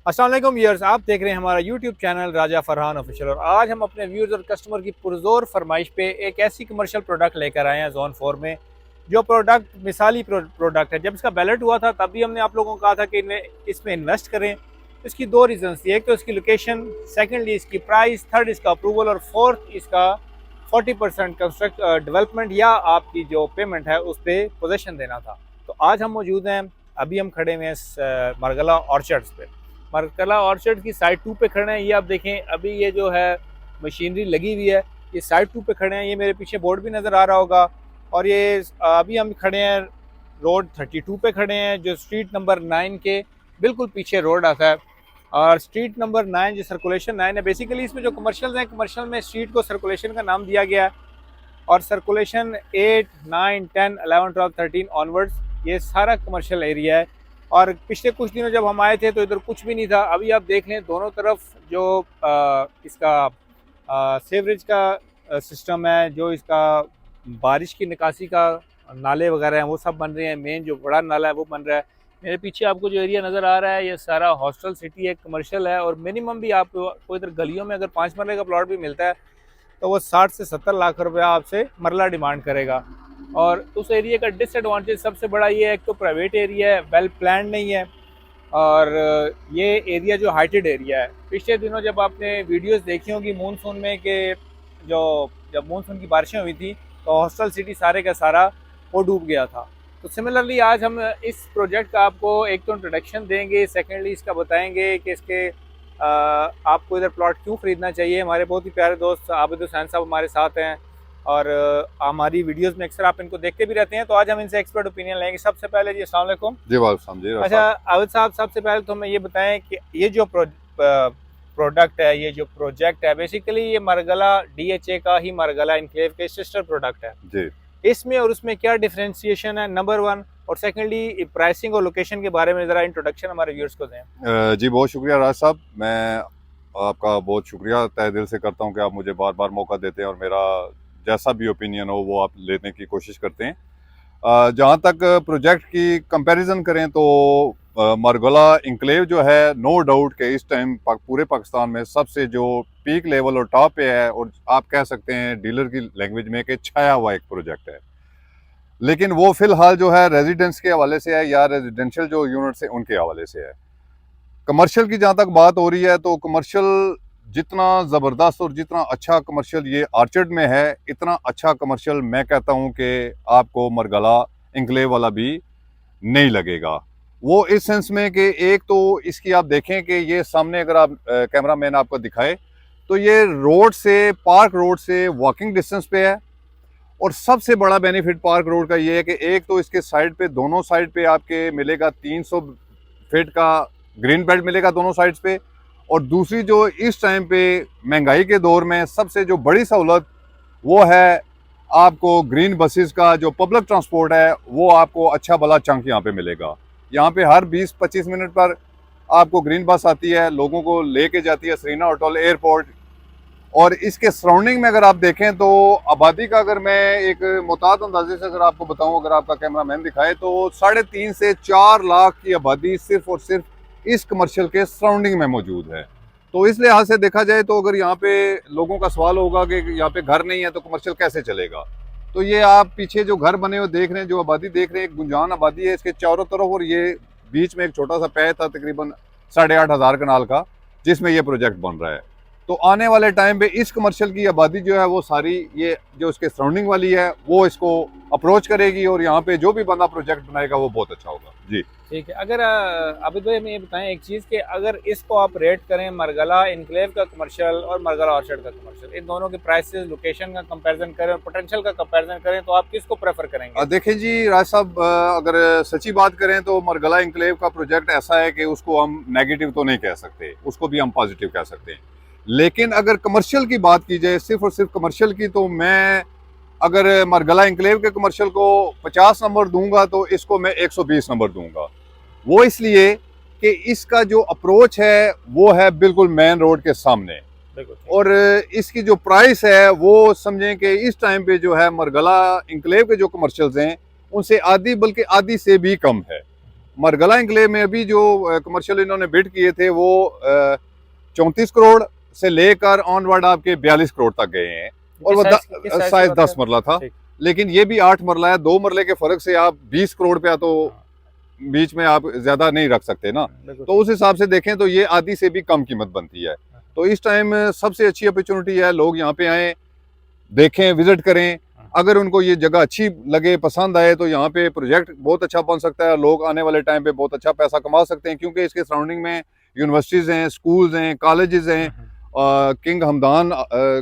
अस्सलाम वालेकुम व्यूअर्स, आप देख रहे हैं हमारा यूट्यूब चैनल राजा फरहान ऑफिशियल। और आज हम अपने व्यूअर्स और कस्टमर की पुरजोर फरमाइश पे एक ऐसी कमर्शियल प्रोडक्ट लेकर आए हैं जोन 4 में, जो प्रोडक्ट मिसाली प्रोडक्ट है। जब इसका बैलेट हुआ था तब भी हमने आप लोगों को कहा था कि इसमें इन्वेस्ट करें। इसकी दो रीजंस थी, एक तो इसकी लोकेशन, सेकेंडली इसकी प्राइस, थर्ड इसका अप्रूवल और फोर्थ इसका 40% कंस्ट्रक्ट डेवलपमेंट या आपकी जो पेमेंट है उस पर पोजेसन देना था। तो आज हम मौजूद हैं, अभी हम खड़े हुए हैं मरगला ऑर्चर्ड्स पे। मरकला ऑर्चर्ड की साइड 2 पे खड़े हैं। ये आप देखें, अभी ये जो है मशीनरी लगी हुई है, ये साइड 2 पे खड़े हैं। ये मेरे पीछे बोर्ड भी नज़र आ रहा होगा। और ये अभी हम खड़े हैं रोड 32 पे खड़े हैं, जो स्ट्रीट नंबर 9 के बिल्कुल पीछे रोड आता है। और स्ट्रीट नंबर 9 जो सर्कुलेशन 9 है, बेसिकली इसमें जो कमर्शियल हैं, कमर्शियल में स्ट्रीट को सर्कुलेशन का नाम दिया गया है। और सर्कुलेशन 8, 9, 10, 11, 12, 13 ऑनवर्ड्स ये सारा कमर्शियल एरिया है। और पिछले कुछ दिनों जब हम आए थे तो इधर कुछ भी नहीं था। अभी आप देख लें दोनों तरफ जो इसका सीवरेज का सिस्टम है, जो इसका बारिश की निकासी का नाले वगैरह हैं वो सब बन रहे हैं। मेन जो बड़ा नाला है वो बन रहा है। मेरे पीछे आपको जो एरिया नज़र आ रहा है ये सारा हॉस्टल सिटी है, कमर्शियल है। और मिनिमम भी आपको इधर गलियों में अगर 5 मरले का प्लॉट भी मिलता है तो वो 60 से 70 लाख रुपया आपसे मरला डिमांड करेगा। और उस एरिया का डिसएडवांटेज सबसे बड़ा ये है, एक तो प्राइवेट एरिया है, वेल प्लान नहीं है। और ये एरिया जो हाइटेड एरिया है, पिछले दिनों जब आपने वीडियोस देखी होंगी मानसून में कि जो जब मानसून की बारिशें हुई थी तो हॉस्टल सिटी सारे का सारा वो डूब गया था। तो सिमिलरली आज हम इस प्रोजेक्ट का आपको एक तो इंट्रोडक्शन देंगे, सेकेंडली इसका बताएंगे कि इसके आपको इधर प्लॉट क्यों ख़रीदना चाहिए। हमारे बहुत ही प्यारे दोस्त आबिद हुसैन साहब हमारे साथ हैं और हमारी वीडियोस में अक्सर आप इनको देखते भी रहते हैं। तो आज हम इनसे एक्सपर्ट ओपिनियन लेंगे। सबसे पहले जी अस्सलाम वालेकुम। जी वालेकुम जी। अच्छा आबिद साहब, सबसे पहले तो हमें ये बताएं कि ये जो प्रोडक्ट है, ये जो प्रोजेक्ट है, बेसिकली ये मरगला DHA का ही मरगला इनक्लेव के सिस्टर प्रोडक्ट है जी। इसमें और उसमें क्या डिफरेंशिएशन है, नंबर 1। और सेकेंडली प्राइसिंग और लोकेशन के बारे में ज़रा इंट्रोडक्शन हमारे व्यूअर्स को दें। जी बहुत शुक्रिया राज साहब, मैं आपका बहुत शुक्रिया तहे दिल से करता हूं कि आप मुझे बार बार मौका देते हैं और मेरा जैसा भी ओपिनियन हो वो आप लेने की कोशिश करते हैं। जहां तक प्रोजेक्ट की कंपैरिजन करें तो मरगला इंक्लेव जो है, नो डाउट के इस टाइम पूरे पाकिस्तान में सबसे जो पीक लेवल और टॉप पे है, और आप कह सकते हैं डीलर की लैंग्वेज में कि छाया हुआ एक प्रोजेक्ट है। लेकिन वो फिलहाल जो है रेजिडेंस के हवाले से है या रेजिडेंशियल जो यूनिट्स हैं उनके हवाले से है। कमर्शियल की जहाँ तक बात हो रही है तो कमर्शियल जितना ज़बरदस्त और जितना अच्छा कमर्शियल ये आर्चर्ड में है, इतना अच्छा कमर्शियल मैं कहता हूँ कि आपको मरगला इंक्लेव वाला भी नहीं लगेगा। वो इस सेंस में कि एक तो इसकी आप देखें कि ये सामने अगर आप कैमरा मैन आपको दिखाए तो ये रोड से, पार्क रोड से वॉकिंग डिस्टेंस पे है। और सबसे बड़ा बेनिफिट पार्क रोड का ये है कि एक तो इसके साइड पे, दोनों साइड पे आपके मिलेगा 300 फीट का ग्रीन बेल्ट मिलेगा दोनों साइड्स पे। और दूसरी जो इस टाइम पे महंगाई के दौर में सबसे जो बड़ी सहूलत वो है आपको ग्रीन बसेस का जो पब्लिक ट्रांसपोर्ट है वो आपको अच्छा भला चंक यहाँ पे मिलेगा। यहाँ पे हर 20-25 मिनट पर आपको ग्रीन बस आती है, लोगों को लेके जाती है सरीना होटल एयरपोर्ट। और इसके सराउंडिंग में अगर आप देखें तो आबादी का अगर मैं एक मुताद अंदाजे से अगर आपको बताऊं, अगर आपका कैमरा मैन दिखाए तो 3.5 से 4 लाख की आबादी सिर्फ और सिर्फ इस कमर्शियल के सराउंडिंग में मौजूद है। तो इस लिहाज से देखा जाए तो अगर यहाँ पे लोगों का सवाल होगा कि यहाँ पे घर नहीं है तो कमर्शियल कैसे चलेगा, तो ये आप पीछे जो घर बने हुए देख रहे हैं, जो आबादी देख रहे हैं, एक गुंजान आबादी है इसके चारों तरफ। और ये बीच में एक छोटा सा पैच था तकरीबन 8,500 कनाल का, जिसमें ये प्रोजेक्ट बन रहा है। तो आने वाले टाइम पे इस कमर्शियल की आबादी जो है वो सारी ये जो इसके सराउंडिंग वाली है वो इसको अप्रोच करेगी और यहाँ पे जो भी बंदा प्रोजेक्ट बनाएगा वो बहुत अच्छा होगा। जी ठीक है। अगर अभी तो हमें ये बताएं एक चीज़ कि अगर इसको आप रेट करें मरगला इनक्लेव का कमर्शियल और मरगला ऑर्चर्ड का कमर्शियल, इन दोनों के प्राइसेस, लोकेशन का कंपैरिजन करें और पोटेंशियल का कंपैरिजन करें तो आप किसको प्रेफर करेंगे? देखें जी राज साहब, अगर सच्ची बात करें तो मरगला इंक्लेव का प्रोजेक्ट ऐसा है कि उसको हम नेगेटिव तो नहीं कह सकते, उसको भी हम पॉजिटिव कह सकते हैं। लेकिन अगर कमर्शियल की बात की जाए, सिर्फ और सिर्फ कमर्शियल की, तो मैं अगर मरगला इंक्लेव के कमर्शियल को 50 नंबर दूंगा तो इसको मैं 120 नंबर दूंगा। वो इसलिए कि इसका जो अप्रोच है वो है बिल्कुल मेन रोड के सामने। और इसकी जो प्राइस है वो समझें कि इस टाइम पे जो है मरगला इंक्लेव के जो कमर्शियल्स हैं उनसे आधी, बल्कि आधी से भी कम है। मरगला एनक्लेव में अभी जो कमर्शियल इन्होंने बिड किए थे वो 34 करोड़ से लेकर ऑनवर्ड आपके 42 करोड़ तक गए हैं, और वो साइज 10 मरला था, लेकिन ये भी 8 मरला है। 2 मरले के फर्क से आप 20 करोड़ पे तो बीच में आप ज्यादा नहीं रख सकते ना, तो उस हिसाब से देखें तो ये आधी से भी कम कीमत बनती है। तो इस टाइम सबसे अच्छी अपॉर्चुनिटी है, लोग यहाँ पे आए, देखें, विजिट करें। अगर उनको ये जगह अच्छी लगे, पसंद आए, तो यहाँ पे प्रोजेक्ट बहुत अच्छा बन सकता है। लोग आने वाले टाइम पे बहुत अच्छा पैसा कमा सकते हैं, क्योंकि इसके सराउंडिंग में यूनिवर्सिटीज़ हैं, स्कूल्स हैं, कॉलेजेस हैं, किंग हमदान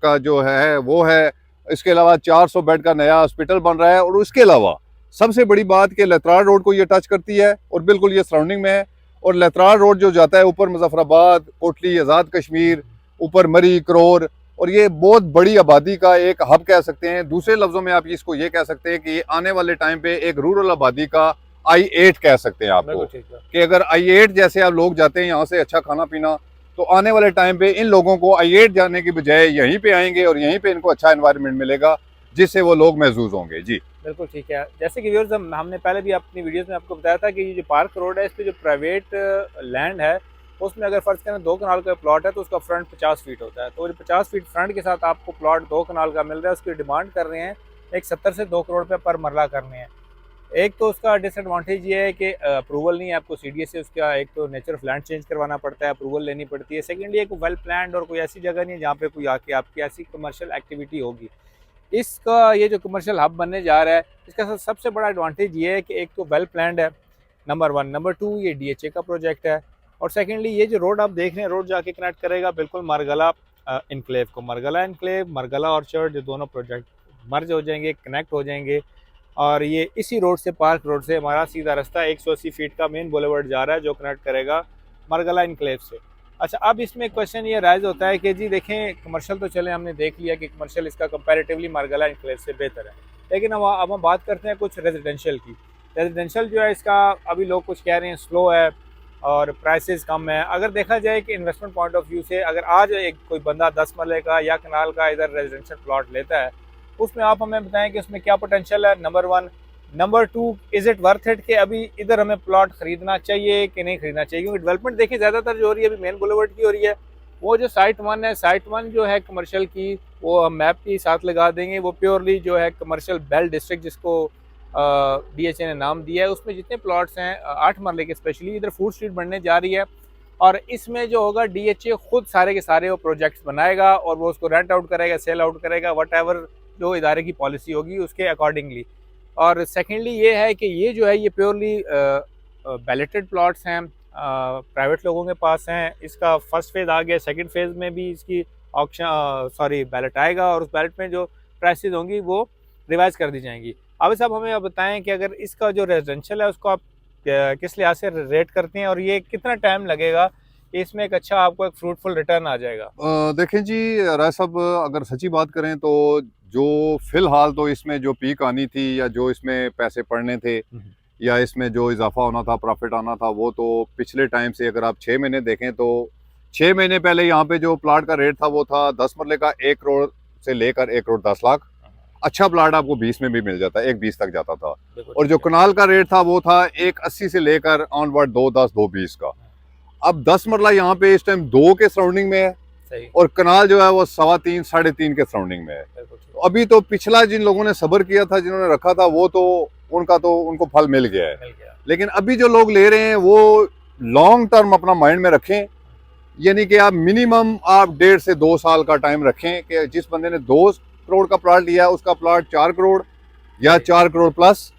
का जो है वो है। इसके अलावा 400 बेड का नया हॉस्पिटल बन रहा है, और उसके अलावा सबसे बड़ी बात कि लतरार रोड को ये टच करती है और बिल्कुल ये सराउंडिंग में है। और लतरार रोड जो जाता है ऊपर मुजफ्फराबाद, कोटली, आज़ाद कश्मीर, ऊपर मरी, करोर, और ये बहुत बड़ी आबादी का एक हब कह सकते हैं। दूसरे लफ्जों में आप इसको ये कह सकते हैं कि ये आने वाले टाइम पे एक रूरल आबादी का I8 कह सकते हैं आपको, कि अगर I8 जैसे आप लोग जाते हैं यहाँ से अच्छा खाना पीना, तो आने वाले टाइम पे इन लोगों को I8 जाने की बजाय यहीं पे आएंगे और यहीं पे इनको अच्छा एनवायरनमेंट मिलेगा, जिससे वो लोग महसूस होंगे। जी बिल्कुल ठीक है। जैसे कि व्यूअर्स, हमने पहले भी अपनी वीडियोस में आपको बताया था कि ये जो पार्क रोड है, इस पे जो प्राइवेट लैंड है, उसमें अगर फर्ज करें 2 कनाल का प्लॉट है तो उसका फ्रंट 50 फीट होता है। तो 50 फीट फ्रंट के साथ आपको प्लॉट 2 कनाल का मिल रहा है। उसकी डिमांड कर रहे हैं एक 70 से 2 करोड़ रुपये पर मरला करने हैं। एक तो उसका डिसएडवांटेज ये है कि अप्रूवल नहीं है आपको सीडीए से, उसका एक तो नेचर ऑफ लैंड चेंज करवाना पड़ता है, अप्रूवल लेनी पड़ती है। सेकेंडली एक वेल प्लान्ड और कोई ऐसी जगह नहीं है जहाँ पे कोई आके आपकी ऐसी कमर्शियल एक्टिविटी होगी। इसका ये जो कमर्शियल हब बनने जा रहा है, इसका सबसे बड़ा एडवांटेज ये है कि एक तो वेल प्लान्ड है, नंबर 1, नंबर 2 ये DHA का प्रोजेक्ट है, और सेकेंडली ये जो रोड आप देख रहे हैं, रोड जाके कनेक्ट करेगा बिल्कुल मरगला इनक्लेव को। मरगला इनक्लेव, मरगला ऑर्चर्ड, जो दोनों प्रोजेक्ट मर्ज हो जाएंगे, कनेक्ट हो जाएंगे, और ये इसी रोड से, पार्क रोड से हमारा सीधा रास्ता 180 फीट का मेन बुलेवर्ड जा रहा है, जो कनेक्ट करेगा मरगला इनक्लेव से। अच्छा, अब इसमें क्वेश्चन ये राइज होता है कि जी देखें, कमर्शियल तो चले हमने देख लिया कि कमर्शियल इसका कंपैरेटिवली मरगला इनक्लेव से बेहतर है, लेकिन अब हम बात करते हैं कुछ रेजिडेंशियल की। रेजिडेंशियल जो है इसका अभी लोग कुछ कह रहे हैं स्लो है और प्राइसेस कम है। अगर देखा जाए कि इन्वेस्टमेंट पॉइंट ऑफ व्यू से, अगर आज एक कोई बंदा 10 मरले का या कनाल का इधर रेजिडेंशियल प्लॉट लेता है, उसमें आप हमें बताएं कि उसमें क्या पोटेंशियल है, number 1। Number 2, is it worth it कि अभी इधर हमें प्लॉट खरीदना चाहिए कि नहीं खरीदना चाहिए, क्योंकि डेवलपमेंट देखिए ज़्यादातर जो हो रही है अभी मेन बुलेवर्ड की हो रही है। वो जो साइट 1 है, साइट 1 जो है कमर्शियल की, वो हम मैप के साथ लगा देंगे, वो प्योरली जो है कमर्शियल बेल डिस्ट्रिक्ट, जिसको DHA ने नाम दिया है, उसमें जितने प्लॉट्स हैं 8 मरले के, स्पेशली इधर फूड स्ट्रीट बनने जा रही है, और इसमें जो होगा DHA खुद सारे के सारे वो प्रोजेक्ट्स बनाएगा और वो उसको रेंट आउट करेगा, सेल आउट करेगा, वट एवर जो इदारे की पॉलिसी होगी उसके अकॉर्डिंगली। और सेकेंडली ये है कि ये जो है ये प्योरली बैलेटेड प्लॉट्स हैं, प्राइवेट लोगों के पास हैं। इसका फर्स्ट फेज़ आ गया, सेकंड फेज़ में भी इसकी ऑक्शन बैलेट आएगा, और उस बैलेट में जो प्राइसेस होंगी वो रिवाइज कर दी जाएंगी। अब साहब हमें आप बताएं कि अगर इसका जो रेजिडेंशियल है उसको आप किस लिहाज से रेट करते हैं, और ये कितना टाइम लगेगा कि इसमें एक अच्छा आपको एक फ्रूटफुल रिटर्न आ जाएगा? देखें जी राय साहब, अगर सच्ची बात करें तो जो फिलहाल तो इसमें जो पीक आनी थी, या जो इसमें पैसे पड़ने थे, या इसमें जो इजाफा होना था, प्रॉफिट आना था, वो तो पिछले टाइम से अगर आप 6 महीने देखें तो 6 महीने पहले यहाँ पे जो प्लाट का रेट था वो था 10 मरले का 1 करोड़ से लेकर 1 करोड़ 10 लाख। अच्छा प्लाट आपको 20 में भी मिल जाता है, 1.20 तक जाता था। और जो कनाल का रेट था वो था 1.80 से लेकर ऑनवर्ड 2.10 2.20 का। अब 10 मरला यहाँ पे इस टाइम 2 के सराउंडिंग में है, और कनाल जो है वो 3.25 3.5 के सराउंडिंग में है। तो अभी तो पिछला जिन लोगों ने सब्र किया था, जिन्होंने रखा था, वो तो उनको फल मिल गया है। लेकिन अभी जो लोग ले रहे हैं वो लॉन्ग टर्म अपना माइंड में रखें, यानी कि आप मिनिमम आप 1.5 से 2 साल का टाइम रखें कि जिस बंदे ने 2 करोड़ का प्लॉट लिया है उसका प्लॉट 4 करोड़ या 4 करोड़ प्लस,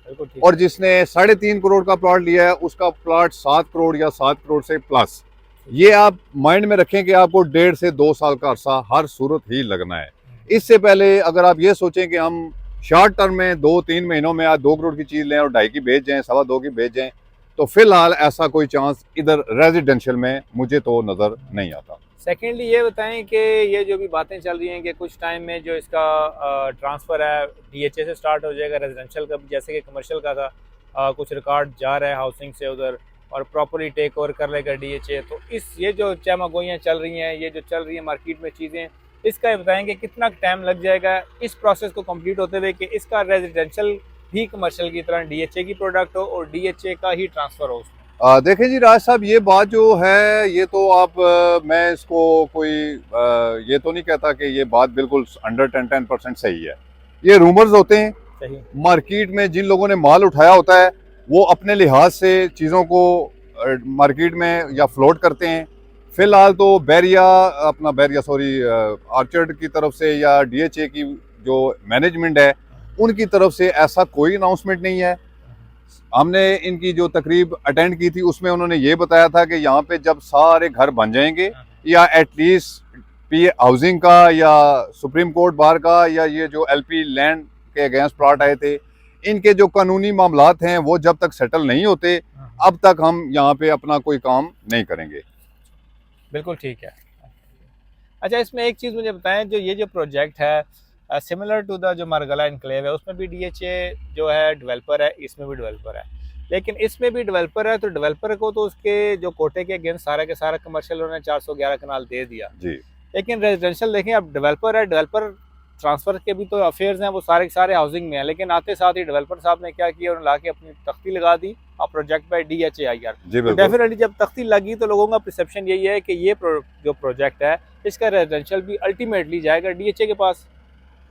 और जिसने 3.5 करोड़ का प्लॉट लिया है उसका प्लॉट 7 करोड़ या 7 करोड़ से प्लस। ये आप माइंड में रखें कि आपको 1.5 से 2 साल का अरसा हर सूरत ही लगना है। इससे पहले अगर आप ये सोचें कि हम शॉर्ट टर्म में 2-3 महीनों में आज 2 करोड़ की चीज़ लें और 2.5 की बेच जाएं, 2.25 की बेच जाएं, तो फिलहाल ऐसा कोई चांस इधर रेजिडेंशियल में मुझे तो नज़र नहीं आता। सेकेंडली ये बताएं कि ये जो भी बातें चल रही हैं कि कुछ टाइम में जो इसका ट्रांसफ़र है DHA से स्टार्ट हो जाएगा, रेजिडेंशियल का जैसे कि कमर्शियल का था, कुछ रिकॉर्ड जा रहा है हाउसिंग से उधर, और प्रॉपर्ली टेक ओवर कर लेगा DHA। तो ये जो चहमगोइयाँ चल रही हैं, ये जो चल रही हैं मार्केट में चीज़ें, इसका बताएंगे कितना टाइम लग जाएगा इस प्रोसेस को कंप्लीट होते हुए कि इसका रेजिडेंशियल भी कमर्शियल की तरह DHA की प्रोडक्ट हो और DHA का ही ट्रांसफ़र हो उसमें? देखें जी राज साहब, ये बात जो है ये तो आप मैं इसको कोई ये तो नहीं कहता कि ये बात बिल्कुल 110% सही है। ये रूमर्स होते हैं। सही। मार्केट में जिन लोगों ने माल उठाया होता है वो अपने लिहाज से चीज़ों को मार्केट में या फ्लोट करते हैं। फिलहाल तो बैरिया सॉरी आर्चर्ड की तरफ से या डीएचए की जो मैनेजमेंट है उनकी तरफ से ऐसा कोई अनाउंसमेंट नहीं है। हमने इनकी जो तकरीब अटेंड की थी उसमें उन्होंने ये बताया था कि यहाँ पे जब सारे घर बन जाएंगे या एटलीस्ट पी हाउसिंग का या सुप्रीम कोर्ट बार का या ये जो एलपी लैंड के अगेंस्ट प्लॉट आए थे, इनके जो कानूनी मामलात हैं वो जब तक सेटल नहीं होते अब तक हम यहाँ पे अपना कोई काम नहीं करेंगे। बिल्कुल ठीक है। अच्छा, इसमें एक चीज़ मुझे बताएं, जो ये जो प्रोजेक्ट है सिमिलर टू द जो मारगला इनक्लेव है उसमें भी डीएचए जो है डेवलपर है, इसमें भी डेवलपर है, लेकिन इसमें भी डेवलपर है तो डेवलपर को तो उसके जो कोटे के अगेंस्ट सारा के सारा कमर्शियल उन्होंने 411 कनाल दे दिया जी। लेकिन रेजिडेंशियल देखें, अब डेवलपर है, डेवलपर ट्रांसफ़र के भी तो अफेयर्स हैं, वो सारे के सारे हाउसिंग में हैं, लेकिन आते साथ ही डेवलपर साहब ने क्या किया, उन्होंने ला के अपनी तख्ती लगा दी और प्रोजेक्ट बाय DHAIR। तो डेफिनेटली जब तख्ती लगी तो लोगों का परसेप्शन यही है कि ये जो प्रोजेक्ट है इसका रेजिडेंशियल भी अल्टीमेटली जाएगा DHA के पास।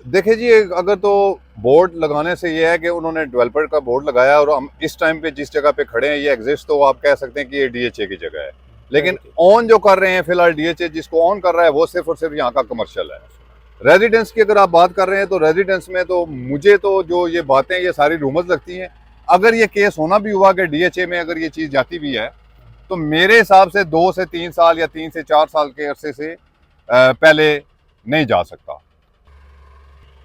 देखिए जी, अगर तो बोर्ड लगाने से ये है कि उन्होंने डेवलपर का बोर्ड लगाया और हम इस टाइम पे जिस जगह पे खड़े हैं ये एग्जिस्ट, तो आप कह सकते हैं कि ये डीएचए की जगह है, लेकिन ऑन जो कर रहे हैं फिलहाल डीएचए जिसको ऑन कर रहा है वो सिर्फ और सिर्फ यहाँ का कमर्शियल है। रेजिडेंस की अगर आप बात कर रहे हैं तो रेजिडेंस में तो मुझे तो जो ये बातें ये सारी रूमर्स लगती हैं। अगर ये केस होना भी हुआ कि डीएचए में अगर ये चीज़ जाती भी है तो मेरे हिसाब से 2 से 3 साल या 3 से 4 साल के अरसे से पहले नहीं जा सकता।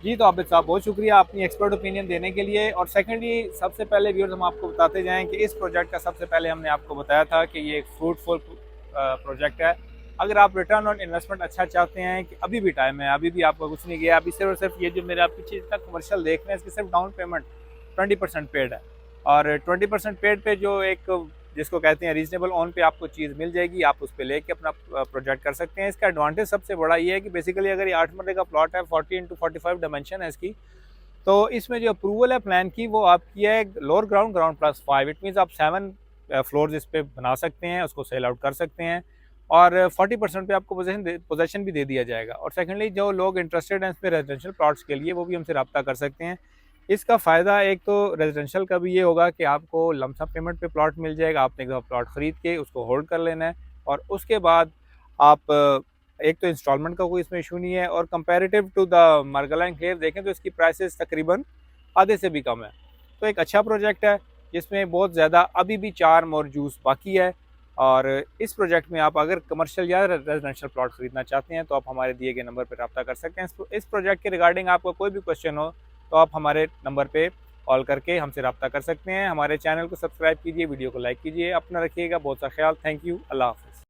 जी, तो आबिद साहब बहुत शुक्रिया अपनी एक्सपर्ट ओपिनियन देने के लिए। और सेकेंडली सबसे पहले व्यूअर्स हम आपको बताते जाएं कि इस प्रोजेक्ट का सबसे पहले हमने आपको बताया था कि ये एक फ्रूटफुल प्रोजेक्ट है। अगर आप रिटर्न ऑन इन्वेस्टमेंट अच्छा चाहते हैं कि अभी भी टाइम है, अभी भी आपका कुछ नहीं गया, अभी सिर्फ और सिर्फ ये जो मेरे आप पीछे इतना कमर्शियल देख रहे हैं इसकी सिर्फ डाउन पेमेंट 20% पेड है और 20% पेड पे जो एक जिसको कहते हैं रीजनेबल ऑन पे आपको चीज़ मिल जाएगी, आप उस पर लेके अपना प्रोजेक्ट कर सकते हैं। इसका एडवांटेज सबसे बड़ा ये है कि बेसिकली अगर ये 8 मरले का प्लॉट है, 40x45 डायमेंशन है इसकी, तो इसमें जो अप्रूवल है प्लान की वो आपकी है लोअर ग्राउंड +5। इट मीन्स आप 7 फ्लोर्स इस पर बना सकते हैं, उसको सेल आउट कर सकते हैं और 40% पे आपको पोजेशन भी दे दिया जाएगा। और सेकेंडली जो लोग इंटरेस्टेड हैं इस पर रेजिडेंशियल प्लॉट्स के लिए वो भी हमसे रब्ता कर सकते हैं। इसका फ़ायदा एक तो रेजिडेंशियल का भी ये होगा कि आपको लमसम पेमेंट पे प्लॉट मिल जाएगा, आपने एक दफ़ा प्लॉट ख़रीद के उसको होल्ड कर लेना है और उसके बाद आप एक तो इंस्टॉलमेंट का कोई इसमें इशू नहीं है और comparative to the Margalla enclave देखें तो इसकी प्राइसेस तकरीबन आधे से भी कम है। तो एक अच्छा प्रोजेक्ट है जिसमें बहुत ज़्यादा अभी भी 4 मोर जूस बाकी है और इस प्रोजेक्ट में आप अगर कमर्शियल या रेजिडेंशियल प्लॉट ख़रीदना चाहते हैं तो आप हमारे दिए गए नंबर पर रब्ता कर सकते हैं। इस प्रोजेक्ट के रिगार्डिंग आपको कोई भी क्वेश्चन हो तो आप हमारे नंबर पे कॉल करके हमसे रब्ता कर सकते हैं। हमारे चैनल को सब्सक्राइब कीजिए, वीडियो को लाइक कीजिए, अपना रखिएगा बहुत सा ख्याल। थैंक यू, अल्लाह हाफ़िज़।